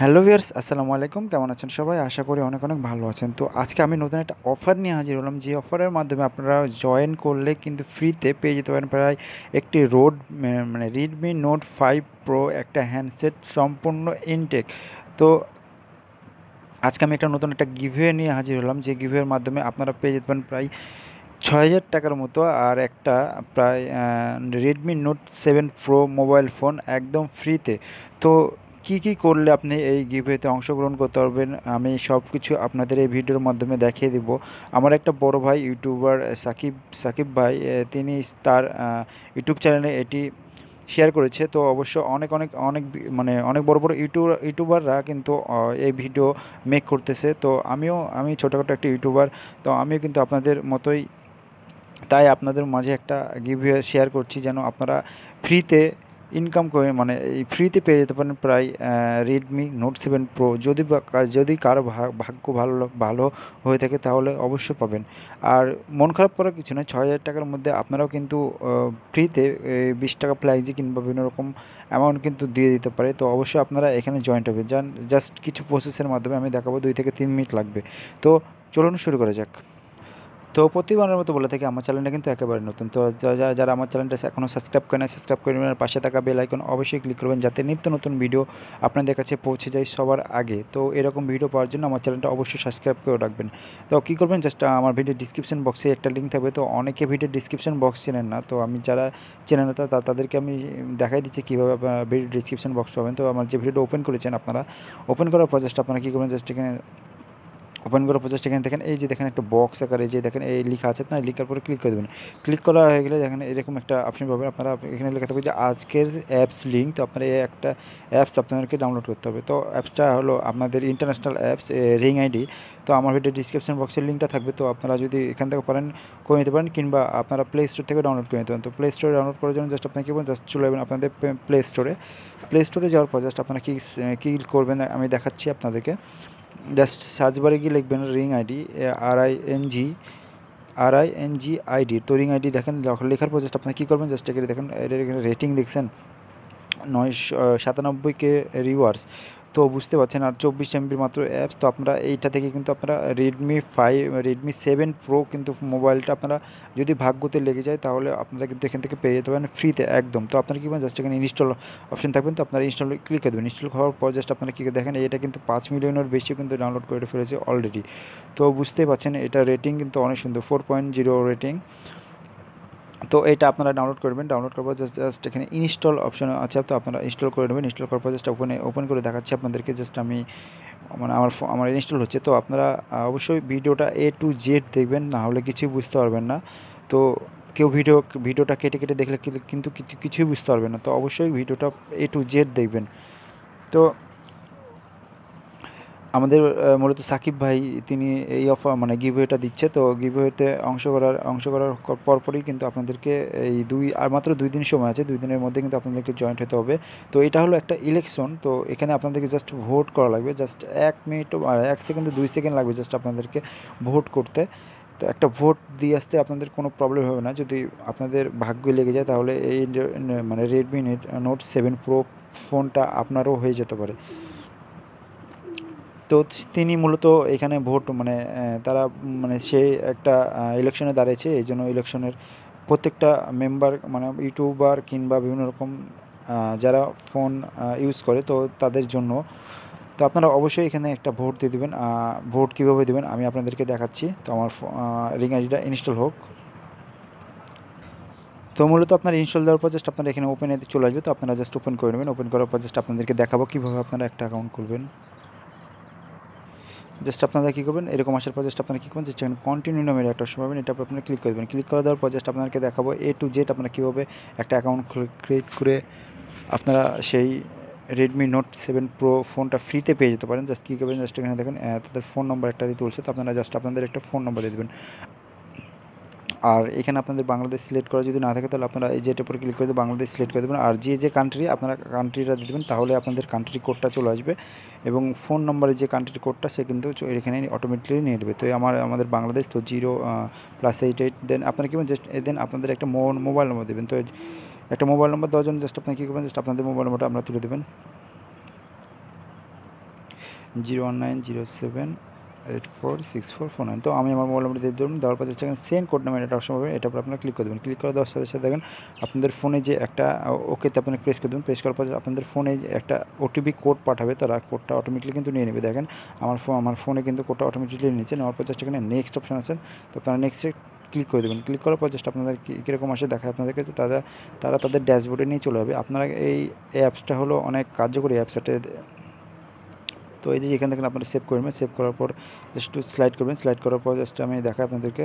Hello viewers, আসসালামু আলাইকুম। কেমন আছেন সবাই? আশা করি অনেক ভালো আছেন। তো আজকে আমি নতুন একটা অফার নিয়ে হাজির হলাম, যে অফারের মাধ্যমে আপনারা জয়েন করলে কিন্তু ফ্রিতে পেয়ে যেতে পারেন প্রায় একটি মানে Redmi Note 5 Pro একটা হ্যান্ডসেট সম্পূর্ণ ইনটেক। তো আজকে আমি নতুন একটা গিভওয়ে নিয়ে হাজির হলাম, যে গিভওয়ের মাধ্যমে আপনারা পেয়ে যেতে পারেন প্রায় ৬,০০০ টাকার মতো আর একটা প্রায় Redmi Note 7 Pro mobile phone একদম ফ্রিতে। তো কি করলে আপনি এই গিভওয়েতে অংশগ্রহণ করতে পারবেন, আমি সব কিছু আপনাদের এই ভিডিওর মাধ্যমে দেখিয়ে দিব। আমার একটা বড় ভাই ইউটিউবার সাকিব ভাই, তিনি তার ইউটিউব চ্যানেলে এটি শেয়ার করেছে। তো অবশ্য মানে অনেক বড় ইউটিউবাররা কিন্তু এই ভিডিও মেক করতেছে। তো আমি ছোটোখাটো একটা ইউটিউবার, তো আমিও কিন্তু আপনাদের মতোই, তাই আপনাদের মাঝে একটা গিভওয়ে শেয়ার করছি, যেন আপনারা ফ্রিতে ইনকাম করে মানে এই ফ্রিতে পেয়ে যেতে পারেন প্রায় Redmi Note 7 Pro। যদি কারো ভাগ্য ভালো হয়ে থাকে তাহলে অবশ্যই পাবেন। আর মন খারাপ করার কিছু নয়, ৬,০০০ টাকার মধ্যে আপনারাও কিন্তু ফ্রিতে ২০ টাকা প্রাইজে কিংবা বিভিন্ন রকম অ্যামাউন্ট কিন্তু দিয়ে দিতে পারে। তো অবশ্যই আপনারা এখানে জয়েন্ট হবেন, জাস্ট কিছু প্রসেসের মাধ্যমে আমি দেখাবো, ২ থেকে ৩ মিনিট লাগবে। তো চলুন শুরু করা যাক। তো প্রতিবারের মতো বলে থাকি, আমার চ্যানেলটা কিন্তু একেবারে নতুন। তো যারা আমার চ্যানেলটা এখনও সাবস্ক্রাইব করে না, সাবস্ক্রাইব করে নেবেন, আর পাশে থাকা বেল আইকন অবশ্যই ক্লিক করবেন, যাতে নিত্য নতুন ভিডিও আপনাদের কাছে পৌঁছে যায় সবার আগে। তো এরকম ভিডিও পাওয়ার জন্য আমার চ্যানেলটা অবশ্যই সাবস্ক্রাইব করে রাখবেন। তো কী করবেন, জাস্ট আমার ভিডিও ডিসক্রিপশন বক্সে একটা লিঙ্ক থাকবে। তো অনেকে ভিডিও ডিসক্রিপশন বক্স চেনেন না, তো আমি যারা চেনেন না তাদেরকে আমি দেখাই দিচ্ছি কীভাবে ভিডিও ডিসক্রিপশন বক্স পাবেন। তো আমার যে ভিডিওটা ওপেন করেছেন, আপনারা ওপেন করার পর জাস্ট আপনারা কী করবেন, জাস্ট এখানে ওপেন করার পর জাস্ট এখানে দেখেন, এই যে দেখেন একটা বক্স আকারে যে দেখেন এই লেখা আছে, আপনারা লিখার পরে ক্লিক করে দেবেন। ক্লিক করা হয়ে গেলে দেখেন এরকম একটা অপশন পাবেন, আপনারা এখানে লেখা থাকবে যে আজকের অ্যাপস লিঙ্ক। তো আপনারা এই একটা অ্যাপস আপনাদেরকে ডাউনলোড করতে হবে। তো অ্যাপসটা হলো আপনাদের ইন্টারন্যাশনাল অ্যাপস রিং আইডি। তো আমার ভিডিও ডিসক্রিপশন বক্সের লিঙ্কটা থাকবে, তো আপনারা যদি এখান থেকে পারেন করে নিতে পারেন, কিংবা আপনারা প্লে স্টোর থেকে ডাউনলোড করে নিতে পারেন। তো প্লে স্টোরে ডাউনলোড করার জন্য জাস্ট আপনাকে কী করবেন, জাস্ট চলে যাবেন আপনাদের প্লে স্টোরে যাওয়ার পর জাস্ট আপনারা কী করবেন আমি দেখাচ্ছি আপনাদেরকে। জাস্ট সার্চ বারে গিয়ে লিখবেন রিং আইডি, RING ID। তো রিং আইডি দেখেন, লেখার পর জাস্ট আপনারা কী করবেন, জাস্ট এখানে দেখেন এখানে রেটিং দেখছেন ৯৯৭কে রিওয়ার্ডস। তো বুঝতে পারছেন, আর 24 MBর মাত্র অ্যাপস। তো আপনারা এইটা থেকে কিন্তু আপনারা Redmi 7 Pro কিন্তু মোবাইলটা আপনারা যদি ভাগ্যতে লেগে যায়, তাহলে আপনারা কিন্তু এখান থেকে পেয়ে যেতে পারেন ফ্রিতে একদম। তো আপনারা কী করবেন, জাস্ট এখানে ইনস্টল অপশন থাকবেন, তো আপনারা ইনস্টল ক্লিক করে দেবেন। ইনস্টল হওয়ার পর জাস্ট আপনারা কী দেখেন, এটা কিন্তু 5 মিলিয়নের বেশি কিন্তু ডাউনলোড করে ফেলেছে অলরেডি। তো বুঝতেই পারছেন, এটা রেটিং কিন্তু অনেক সুন্দর, 4.0 রেটিং। তো এটা আপনারা ডাউনলোড করবেন। ডাউনলোড করার পর জাস্ট এখানে ইনস্টল অপশন আছে, তো আপনারা ইনস্টল করে নেবেন। ইনস্টল করার পর জাস্ট ওপেন করে দেখাচ্ছি আপনাদেরকে। জাস্ট আমি মানে আমার ইনস্টল হচ্ছে। তো আপনারা অবশ্যই ভিডিওটা A to Z দেখবেন, না হলে কিছুই বুঝতে পারবেন না। তো কেউ ভিডিওটা কেটে দেখলে কিন্তু কিছুই বুঝতে পারবেন না। তো অবশ্যই ভিডিওটা A to Z দেখবেন। তো আমাদের মূলত সাকিব ভাই, তিনি এই অফার মানে গিভওয়েটা দিচ্ছে। তো গিভওয়েতে অংশ করার পরপরই কিন্তু আপনাদেরকে আর মাত্র 2 দিন সময় আছে। 2 দিনের মধ্যে কিন্তু আপনাদেরকে জয়েন্ট হতে হবে। তো এটা হলো একটা ইলেকশন। তো এখানে আপনাদেরকে জাস্ট ভোট করা লাগবে। জাস্ট 1 মিনিটও 1 সেকেন্ড 2 সেকেন্ড লাগবে জাস্ট আপনাদেরকে ভোট করতে। তো একটা ভোট দিয়ে আসতে আপনাদের কোনো প্রবলেম হবে না। যদি আপনাদের ভাগ্যে লেগে যায়, তাহলে এই মানে Redmi Note 7 Pro ফোনটা আপনারও হয়ে যেতে পারে। তো তিনি মূলত এখানে ভোট মানে তারা মানে সে একটা ইলেকশনে দাঁড়িয়েছে। এই জন্য ইলেকশনের প্রত্যেকটা মেম্বার মানে ইউটিউবার কিংবা বিভিন্ন রকম যারা ফোন ইউজ করে, তো তাদের জন্য। তো আপনারা অবশ্যই এখানে একটা ভোট দিয়ে দেবেন। ভোট কীভাবে দেবেন আমি আপনাদেরকে দেখাচ্ছি। তো আমার রিং আইডিটা ইনস্টল হোক। তো মূলত আপনার ইনস্টল দেওয়ার পর জাস্ট আপনারা এখানে ওপেনে চলে আসবে। তো আপনারা জাস্ট ওপেন করে নেবেন। ওপেন করার পর জাস্ট আপনাদেরকে দেখাবো কীভাবে আপনারা একটা অ্যাকাউন্ট খুলবেন। জাস্ট আপনারা কী করবেন, এরকম আসার পর জাস্ট আপনারা কী করবেন, জাস্ট এখানে কন্টিনিউ নামের একটা অপশন পাবেন, এটা আপনারা ক্লিক করবেন। ক্লিক করে দেওয়ার পর জাস্ট আপনাদেরকে দেখাবো A to Z আপনারা কীভাবে একটা অ্যাকাউন্ট ক্রিয়েট করে আপনারা সেই Redmi Note 7 Pro ফোনটা ফ্রিতে পেয়ে যেতে পারেন। জাস্ট কী করবেন, জাস্ট এখানে দেখেন তাদের ফোন নম্বর একটা দিতে বলছে। তো আপনারা জাস্ট আপনাদের একটা ফোন নম্বর দিয়ে দেবেন। আর এখানে আপনাদের বাংলাদেশ সিলেক্ট করা যদি না থাকে, তাহলে আপনারা এই যে এটার উপরে ক্লিক করে বাংলাদেশ সিলেক্ট করে দেবেন। আর যে কান্ট্রি আপনারা কান্ট্রিটা দিয়ে দেবেন, তাহলে আপনাদের কান্ট্রি কোডটা চলে আসবে, এবং ফোন নম্বরে যে কান্ট্রি কোডটা সে কিন্তু এখানে অটোমেটিক্যালি নিয়ে নেবে। তো আমাদের বাংলাদেশ, তো 0+88। দেন আপনারা কী জাস্ট দেন আপনাদের একটা মোবাইল নম্বর দেবেন। তো একটা মোবাইল নম্বর দেওয়ার জন্য জাস্ট আপনি কী করবেন, জাস্ট আপনাদের মোবাইল নম্বরটা আপনারা তুলে দেবেন। 01907846449। তো আমি আমার মোবাইল নাম্বার দিয়ে দেবেন, দেওয়ার পর চেষ্টা করেন সেন্ড কোড নামের একটা অপশন পাবেন, এটার উপর আপনারা ক্লিক করে দেবেন। ক্লিক করে দেওয়ার সাথে সাথে দেখেন আপনাদের ফোনে যে একটা ওকেতে আপনারা প্রেস করে দেবেন। প্রেস করার পর আপনাদের ফোনে যে একটা ওটিপি কোড পাঠাবে, তারা কোডটা অটোমেটিকলি কিন্তু নিয়ে নেবে। দেখেন আমার ফোনে কিন্তু কোডটা অটোমেটিকলি নিচ্ছে, নেওয়ার পর চেষ্টা করেন নেক্সট অপশন আছে, তো আপনারা নেক্সটে ক্লিক করে দেবেন। ক্লিক করার পর জাস্ট আপনাদের কীরকম আসে দেখায় আপনাদের কাছে, তারা তাদের ড্যাশবোর্ডে নিয়ে চলে যাবে। আপনারা এই অ্যাপসটা হলো অনেক কার্যকরী অ্যাপস। তো এই যে এখান থেকে আপনারা সেভ করবেন, সেভ করার পর জাস্ট একটু স্লাইড করবেন। স্লাইড করার পর জাস্ট আমি দেখাই আপনাদেরকে,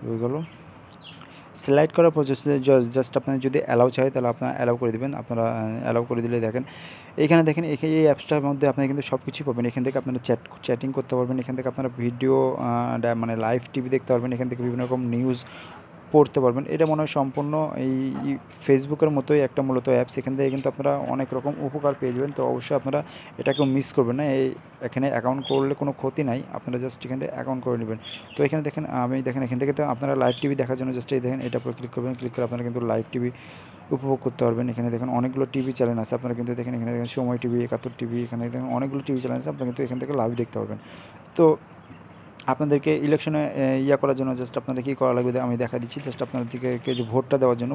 হয়ে গেল। স্লাইড করার পর জাস্ট আপনার যদি অ্যালাউ চাই তাহলে আপনারা অ্যালাউ করে দেবেন। আপনারা অ্যালাউ করে দিলে দেখেন এইখানে দেখেন এই অ্যাপসটার মধ্যে আপনি কিন্তু সব কিছুই পাবেন। এখান থেকে আপনারা চ্যাটিং করতে পারবেন, এখান থেকে আপনারা ভিডিও মানে লাইভ টিভি দেখতে পারবেন, এখান থেকে বিভিন্ন রকম নিউজ পড়তে পারবেন। এটা মনে হয় সম্পূর্ণ এই ফেসবুকের মতোই একটা মূলত অ্যাপস। এখান থেকে কিন্তু আপনারা অনেক রকম উপকার পেয়ে যাবেন। তো অবশ্যই আপনারা এটাকেও মিস করবেন না। এখানে অ্যাকাউন্ট করলে কোনো ক্ষতি নাই, আপনারা জাস্ট এখান থেকে অ্যাকাউন্ট করে নেবেন। তো এখানে দেখেন দেখেন এখান থেকে তো আপনারা লাইভ টিভি দেখার জন্য জাস্ট এই দেখেন এটার উপর ক্লিক করবেন। ক্লিক করে আপনারা কিন্তু লাইভ টিভি উপভোগ করতে পারবেন। এখানে দেখেন অনেকগুলো টিভি চ্যানেল আছে, আপনারা কিন্তু দেখেন এখানে দেখেন সময় টিভি, 71 টিভি, এখানে দেখেন অনেকগুলো টিভি চ্যানেল আছে, আপনারা কিন্তু এখান থেকে লাইভ দেখতে পারবেন। তো আপনাদেরকে ইলেকশনে করার জন্য জাস্ট আপনাদের কী করা লাগবে আমি দেখা দিচ্ছি। জাস্ট আপনাদেরকে যে ভোট দেওয়ার জন্য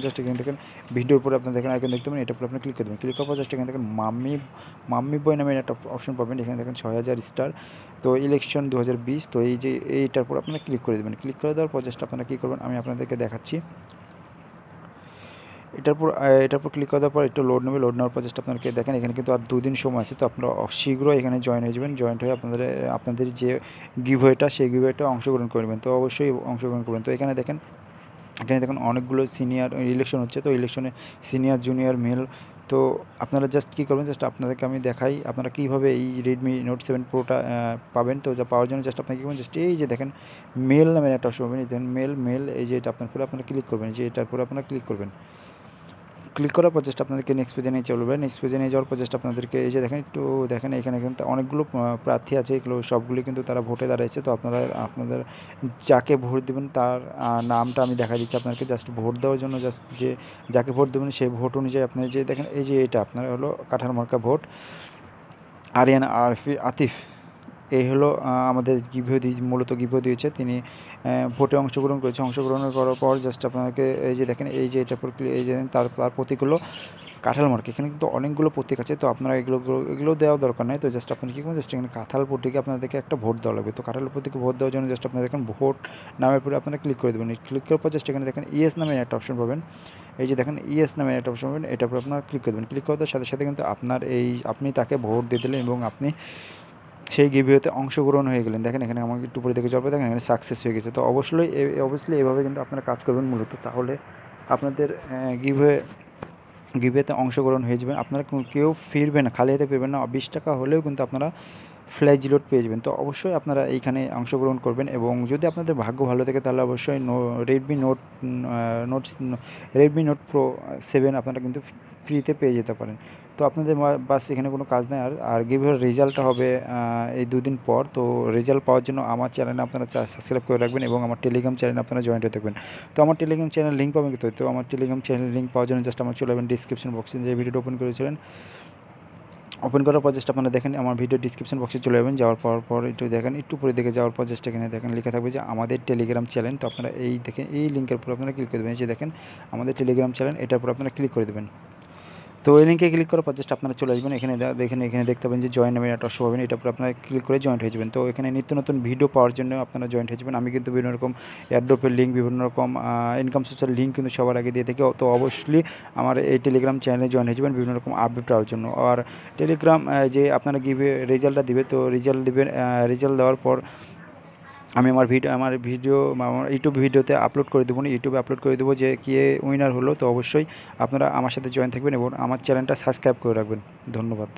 জাস্ট এখানে দেখেন ভিডিওর উপরে আপনারা দেখেন আইকন দেখতে পাবেন, এটার উপরে আপনি ক্লিক করে দেবেন। ক্লিক করার পর জাস্ট এখানে দেখেন মাম্মি বয় নামের একটা অপশন পাবেন, এখানে দেখেন 6000 স্টার। তো ইলেকশন 2020, তো এই যে এইটার উপর আপনারা ক্লিক করে দেবেন। ক্লিক করে দেওয়ার পর জাস্ট আপনারা কী করবেন আমি আপনাদেরকে দেখাচ্ছি। এটার উপর ক্লিক করার পর একটু লোড নেবে। লোড নেওয়ার পর জাস্ট আপনাকে দেখেন এখানে কিন্তু আর 2 দিন সময় আছে। তো আপনারা শীঘ্রই এখানে জয়েন হয়ে যাবেন। জয়েন হয়ে আপনাদের যে গিভওয়েটা সেই গিভওয়েটা অংশগ্রহণ করবেন। তো অবশ্যই অংশগ্রহণ করবেন। তো এখানে দেখেন অনেকগুলো সিনিয়র ইলেকশন হচ্ছে। তো ইলেকশনে সিনিয়র জুনিয়র মেল, তো আপনারা জাস্ট কী করবেন, জাস্ট আপনাদেরকে আমি দেখাই আপনারা কীভাবে এই রেডমি নোট 7 প্রোটা পাবেন। তো যা পাওয়ার জন্য জাস্ট আপনাকে কী করবেন, জাস্ট এই যে দেখেন মেল নামের একটা অপশন পাবেন, এই দেখেন মেল এই যে এটা আপনার পরে আপনারা ক্লিক করবেন, যে এটার পরে আপনারা ক্লিক করবেন। ক্লিক করার পর জাস্ট আপনাদেরকে নেক্সট পেজে নিয়ে চলবে। নেক্সট পেজে নিয়ে যাওয়ার পর জাস্ট আপনাদেরকে এই যে দেখেন একটু দেখেন এখানে কিন্তু অনেকগুলো প্রার্থী আছে, এগুলো সবগুলি কিন্তু তারা ভোটে দাঁড়িয়েছে। তো আপনাদের যাকে ভোট দেবেন তার নামটা আমি দেখা দিচ্ছি আপনাদেরকে। জাস্ট ভোট দেওয়ার জন্য জাস্ট যে যাকে ভোট দেবেন সেই ভোট অনুযায়ী আপনারা যে দেখেন এই যে এটা আপনার হলো কাঠার মার্কা ভোট, আরিয়ান আতিফ। এই হলো আমাদের মূলত গিভওয়ে দিয়েছে, তিনি ভোটে অংশগ্রহণ করেছে। অংশগ্রহণ করার পর জাস্ট আপনাকে এই যে দেখেন এই যে এটার উপর এই যে তার প্রতীক হলো কাঁঠাল মার্কা। এখানে কিন্তু অনেকগুলো প্রতীক আছে, তো আপনারা এগুলো দেওয়ার দরকার নেই। তো জাস্ট আপনি কী করবেন, জাস্ট এখানে কাঁঠাল প্রতীকে আপনাদেরকে একটা ভোট দেওয়া লাগবে। তো কাঁঠাল প্রতীকে ভোট দেওয়ার জন্য জাস্ট আপনারা দেখেন ভোট নামের পরে আপনারা ক্লিক করে দেবেন। ক্লিক করার পর জাস্ট এখানে দেখেন ইয়েস নামের একটা অপশন পাবেন, এই যে দেখেন ইয়েস নামের একটা অপশন পাবেন, এটার উপর আপনারা ক্লিক করে দেবেন। ক্লিক করার সাথে সাথে কিন্তু আপনি তাকে ভোট দিয়ে দিলেন এবং আপনি সেই গিভওয়েতে অংশগ্রহণ হয়ে গেলেন। দেখেন এখানে আমাকে একটু উপরে দেখে যাওয়ার পর দেখেন এখানে সাকসেস হয়ে গেছে। তো অবশ্যই এভাবে কিন্তু আপনারা কাজ করবেন মূলত, তাহলে আপনাদের গিভওয়েতে অংশগ্রহণ হয়ে যাবেন। আপনারা কেউ ফিরবে না, খালি হাতে ফিরবেন না। 20 টাকা হলেও কিন্তু আপনারা ফ্ল্যাশ লোড পেয়ে যাবেন। তো অবশ্যই আপনারা এইখানে অংশগ্রহণ করবেন এবং যদি আপনাদের ভাগ্য ভালো থাকে তাহলে অবশ্যই রেডমি নোট প্রো 7 আপনারা কিন্তু ফ্রিতে পেয়ে যেতে পারেন। তো আপনাদের বাস এখানে কোনো কাজ নেই। আর গিভওয়ের রেজাল্টটা হবে এই 2 দিন পর। তো রেজাল্ট পাওয়ার জন্য আমার চ্যানেলে আপনারা সাবস্ক্রাইব করে রাখবেন এবং আমার টেলিগ্রাম চ্যানেলে আপনারা জয়েন হয়ে থাকবেন। তো আমার টেলিগ্রাম চ্যানেল লিঙ্ক পাবেন কিন্তু, তো আমার টেলিগ্রাম চ্যানেল লিঙ্ক পাওয়ার জন্য জাস্ট আমার চলে যাবেন ডিসক্রিপশন বক্সে, যে ভিডিওটা ওপেন করেছিলেন। ওপেন করার পর জাস্ট আপনারা দেখেন আমার ভিডিও ডিসক্রিপশন বক্সে চলে যাবেন। যাওয়ার পর একটু দেখেন, একটু উপরে দিকে যাওয়ার পর জাস্ট এখানে দেখেন লেখা থাকবে যে আমাদের টেলিগ্রাম চ্যানেল। তো আপনারা এই দেখেন এই লিঙ্কের উপর আপনারা ক্লিক করে দেবেন, যে দেখেন আমাদের টেলিগ্রাম চ্যানেল, এটার উপর আপনারা ক্লিক করে দেবেন। তো এই লিঙ্কে ক্লিক করার পর জাস্ট আপনারা চলে আসবেন। এখানে দেখতে পাবেন যে জয়েন নামের একটা অপশন পাবেন, এটার উপর আপনারা ক্লিক করে জয়েন্ট হয়ে যাবেন। তো এখানে নিত্য নতুন ভিডিও পাওয়ার জন্য আপনারা জয়েন্ট হয়ে যাবেন। আমি কিন্তু বিভিন্ন রকম এয়ারড্রপের লিঙ্ক, বিভিন্ন রকম ইনকাম সোর্সের লিঙ্ক কিন্তু সবার আগে দিয়ে থাকি। তো অবশ্যই আমার এই টেলিগ্রাম চ্যানেলে জয়েন হয়ে যাবেন বিভিন্ন রকম আপডেট পাওয়ার জন্য। আর টেলিগ্রাম যে আপনারা রেজাল্টটা দিবে, তো রেজাল্ট দেওয়ার পর আমি আমার ভিডিও আমার ইউটিউব ভিডিওতে আপলোড করে দেবো, ইউটিউবে আপলোড করে দেবো যে কে উইনার হলো। তো অবশ্যই আপনারা আমার সাথে জয়েন থাকবেন এবং আমার চ্যানেলটা সাবস্ক্রাইব করে রাখবেন। ধন্যবাদ।